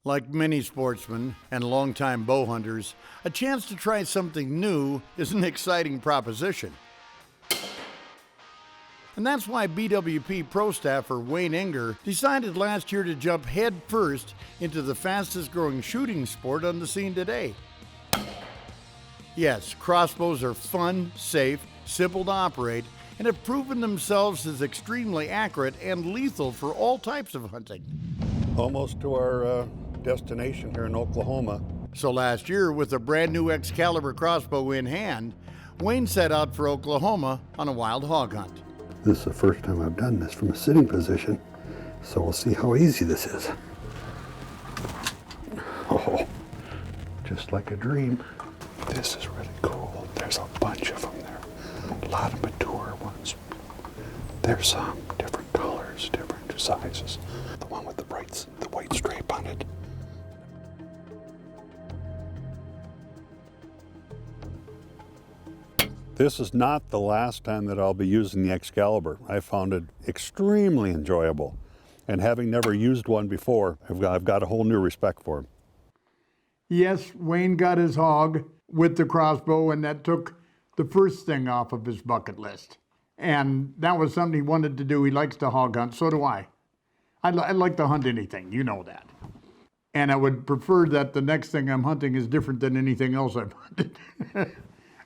Like many sportsmen and longtime bow hunters, a chance to try something new is an exciting proposition. And that's why BWP Pro staffer Wayne Enger decided last year to jump head first into the fastest growing shooting sport on the scene today. Yes, crossbows are fun, safe, simple to operate, and have proven themselves as extremely accurate and lethal for all types of hunting. Almost to our destination here in Oklahoma. So last year, with a brand new Excalibur crossbow in hand, Wayne set out for Oklahoma on a wild hog hunt. This is the first time I've done this from a sitting position, so we'll see how easy this is. Oh, just like a dream. This is really cool. There's a bunch of them there. A lot of mature ones. There's some different colors, different sizes. The one with the white stripe on it. This is not the last time that I'll be using the Excalibur. I found it extremely enjoyable. And having never used one before, I've got a whole new respect for them. Yes, Wayne got his hog with the crossbow, and that took the first thing off of his bucket list. And that was something he wanted to do. He likes to hog hunt, so do I. I like to hunt anything, you know that. And I would prefer that the next thing I'm hunting is different than anything else I've hunted.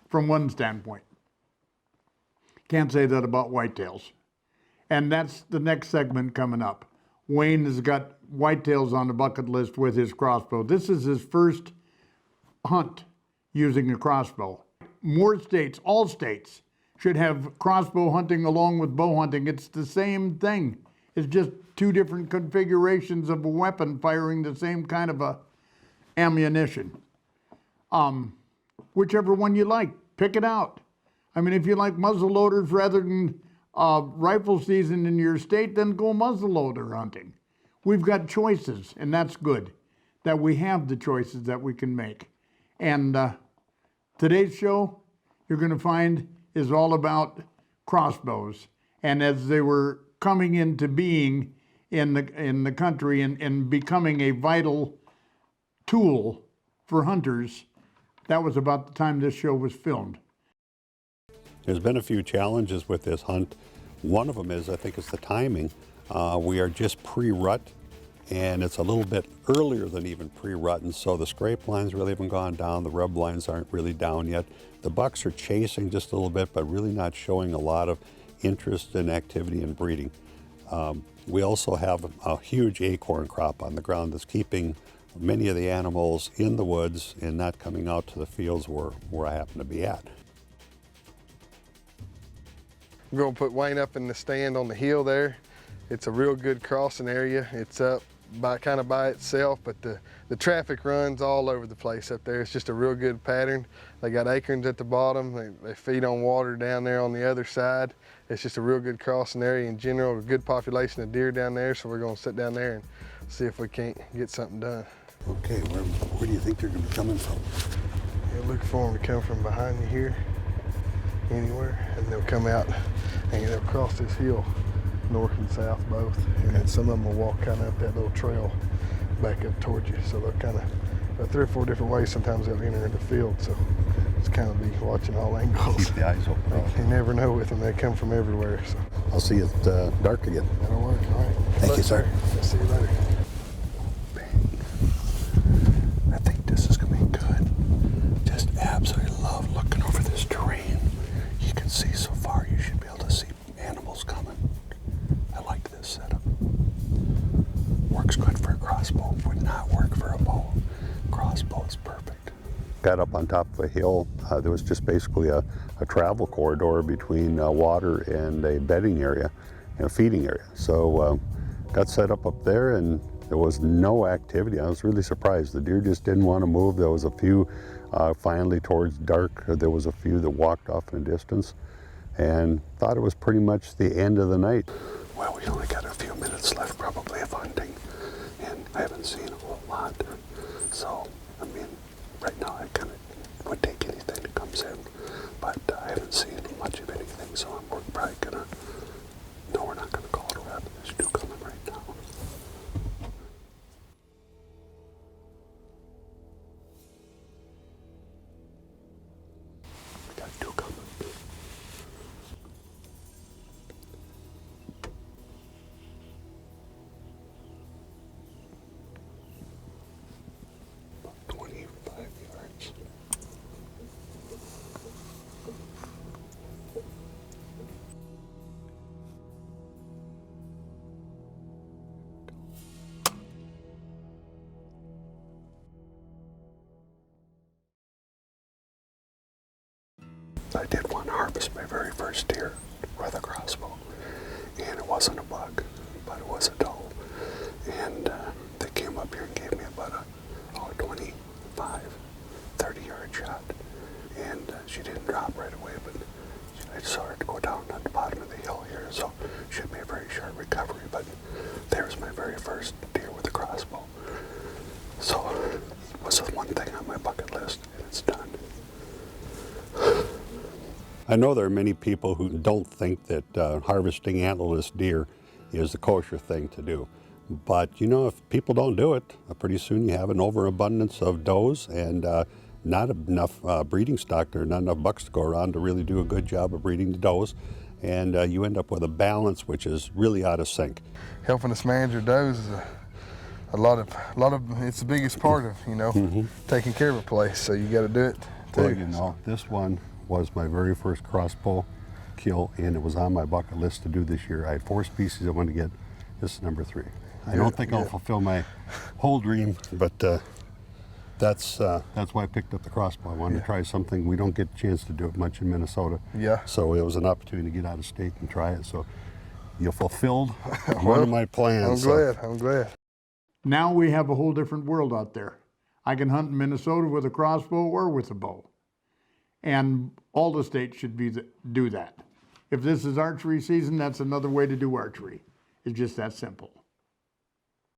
From one standpoint. Can't say that about whitetails. And that's the next segment coming up. Wayne has got whitetails on the bucket list with his crossbow. This is his first hunt using a crossbow. More states, all states, should have crossbow hunting along with bow hunting. It's the same thing. It's just two different configurations of a weapon firing the same kind of ammunition. Whichever one you like, pick it out. I mean, if you like muzzle loaders rather than rifle season in your state, then go muzzle loader hunting. We've got choices, and that's good, that we have the choices that we can make. And today's show, you're going to find, is all about crossbows. And as they were coming into being in the country and becoming a vital tool for hunters, that was about the time this show was filmed. There's been a few challenges with this hunt. One of them is, I think, it's the timing. We are just pre-rut, and it's a little bit earlier than even pre-rut, and so the scrape lines really haven't gone down. The rub lines aren't really down yet. The bucks are chasing just a little bit, but really not showing a lot of interest and activity in breeding. We also have a huge acorn crop on the ground that's keeping many of the animals in the woods and not coming out to the fields where I happen to be at. We're going to put Wayne up in the stand on the hill there. It's a real good crossing area. It's up kind of by itself, but the traffic runs all over the place up there. It's just a real good pattern. They got acorns at the bottom. They feed on water down there on the other side. It's just a real good crossing area in general, a good population of deer down there, so we're going to sit down there and see if we can't get something done. Okay, where do you think they're going to be coming from? You'll look for them to come from behind you here, anywhere, and they'll come out and they'll cross this hill, north and south both, and then some of them will walk kind of up that little trail back up towards you. So they'll kind of, about 3 or 4 different ways sometimes they'll enter the field, so it's kind of be watching all angles. Keep the eyes open. You never know with them, they come from everywhere. So I'll see you at dark again. that'll work, all right. Thank you, sir. I'll see you later. I think this is going to be good. Just absolutely love looking over this terrain. You can see so far, you should be able to see animals coming. I like this setup. Works good for a crossbow, would not work for a bow. Crossbow is perfect. Got up on top of a hill. There was just basically a travel corridor between water and a bedding area and a feeding area. So got set up there, and there was no activity. I was really surprised. The deer just didn't want to move. There was a few, finally towards dark, there was a few that walked off in the distance, and thought it was pretty much the end of the night. Well, we only got a few minutes left probably of hunting, and I haven't seen a whole lot. So, I mean, right now I kind of would take anything that comes in, but I haven't seen much of anything, so we're probably gonna, no, we're not gonna call it a wrap. There's two coming right now. I did want to harvest my very first deer with a crossbow. And it wasn't a buck, but it was a doe. And they came up here and gave me about a 25, 30-yard shot. And she didn't drop right away, but I saw her go down at the bottom of the hill here, so she had made a very short recovery. But there's my very first deer with a crossbow. So it was the one thing on my bucket list, and it's done. I know there are many people who don't think that harvesting antlerless deer is the kosher thing to do. But you know, if people don't do it, pretty soon you have an overabundance of does and not enough breeding stock. There are not enough bucks to go around to really do a good job of breeding the does. And you end up with a balance which is really out of sync. Helping us manage our does is a lot of, it's the biggest part of, you know, taking care of a place. So you got to do it too. Well, you know, this one was my very first crossbow kill, and it was on my bucket list to do this year. I had 4 species I wanted to get. This is number 3. I don't think I'll fulfill my whole dream, but that's why I picked up the crossbow. I wanted to try something. We don't get a chance to do it much in Minnesota. Yeah. So it was an opportunity to get out of state and try it. So you fulfilled one of my plans. I'm glad. Now we have a whole different world out there. I can hunt in Minnesota with a crossbow or with a bow. And all the states should do that. If this is archery season, that's another way to do archery. It's just that simple.